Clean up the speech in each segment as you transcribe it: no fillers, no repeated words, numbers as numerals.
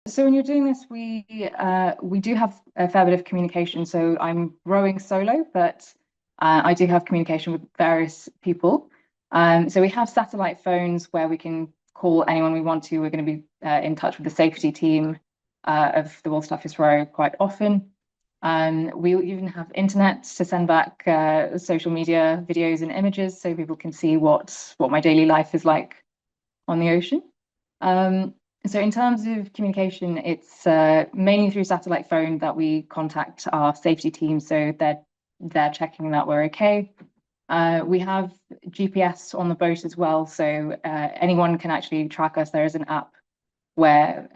So when you're doing this, we do have a fair bit of communication. So I'm rowing solo, but I do have communication with various people. So we have satellite phones where we can call anyone we want to. We're going to be in touch with the safety team of the World's Toughest Row quite often. We even have internet to send back social media videos and images so people can see what my daily life is like on the ocean. Um, so in terms of communication, it's mainly through satellite phone that we contact our safety team, so they're checking that we're okay. We have GPS on the boat as well, so anyone can actually track us. There is an app where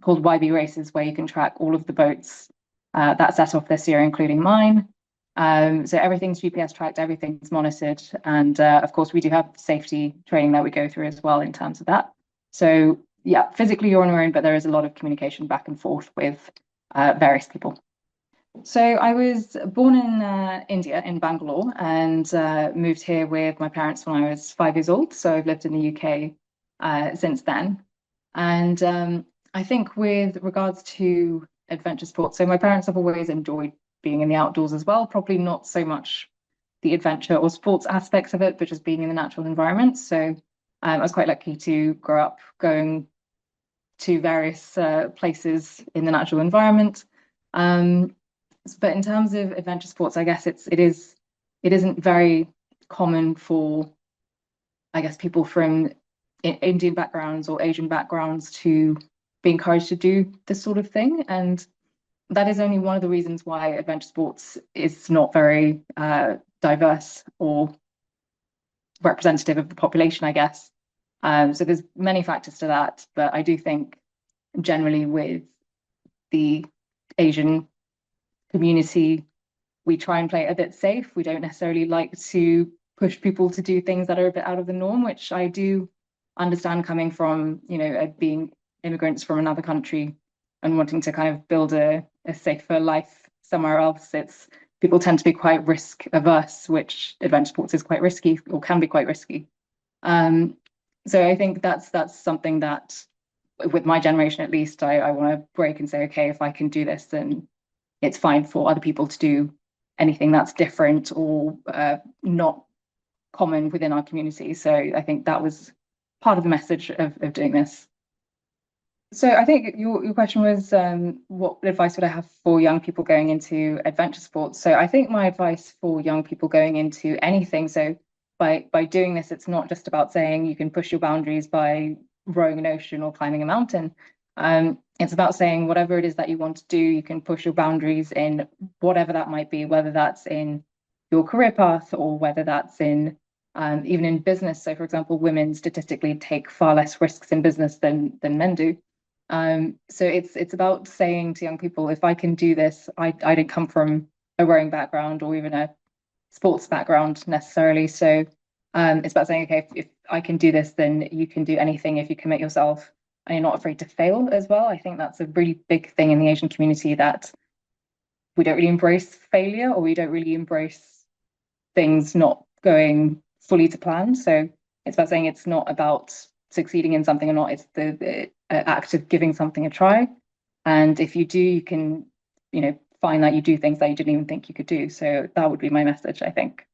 called YB Races, where you can track all of the boats that set off this year, including mine. So everything's GPS tracked, everything's monitored, and of course we do have safety training that we go through as well in terms of that. So yeah, physically you're on your own, but there is a lot of communication back and forth with various people. So I was born in India, in Bangalore, and moved here with my parents when I was 5 years old. So I've lived in the UK since then. And I think with regards to adventure sports, so my parents have always enjoyed being in the outdoors as well, probably not so much the adventure or sports aspects of it, but just being in the natural environment. So I was quite lucky to grow up going to various places in the natural environment. Um, but in terms of adventure sports, I guess it isn't very common for, I guess, people from Indian backgrounds or Asian backgrounds to be encouraged to do this sort of thing. And that is only one of the reasons why adventure sports is not very diverse or representative of the population, I guess. So there's many factors to that, but I do think generally with the Asian community, we try and play it a bit safe. We don't necessarily like to push people to do things that are a bit out of the norm, which I do understand coming from, being immigrants from another country and wanting to kind of build a safer life somewhere else. It's people tend to be quite risk averse, which adventure sports is quite risky or can be quite risky. So I think that's something that with my generation at least, I want to break and say, okay, if I can do this, then it's fine for other people to do anything that's different or not common within our community. So I think that was part of the message of doing this. So I think your question was what advice would I have for young people going into adventure sports? So I think my advice for young people going into anything, so by doing this, it's not just about saying you can push your boundaries by rowing an ocean or climbing a mountain. It's about saying whatever it is that you want to do, you can push your boundaries in whatever that might be, whether that's in your career path or whether that's in even in business. So, for example, women statistically take far less risks in business than men do. So it's about saying to young people, if I can do this, I didn't come from a rowing background or even a sports background necessarily. So it's about saying, okay, if I can do this, then you can do anything if you commit yourself and you're not afraid to fail as well. I think that's a really big thing in the Asian community, that we don't really embrace failure, or we don't really embrace things not going fully to plan. So it's about saying it's not about succeeding in something or not, it's the act of giving something a try. And if you do, you can, find that you do things that you didn't even think you could do. So that would be my message, I think.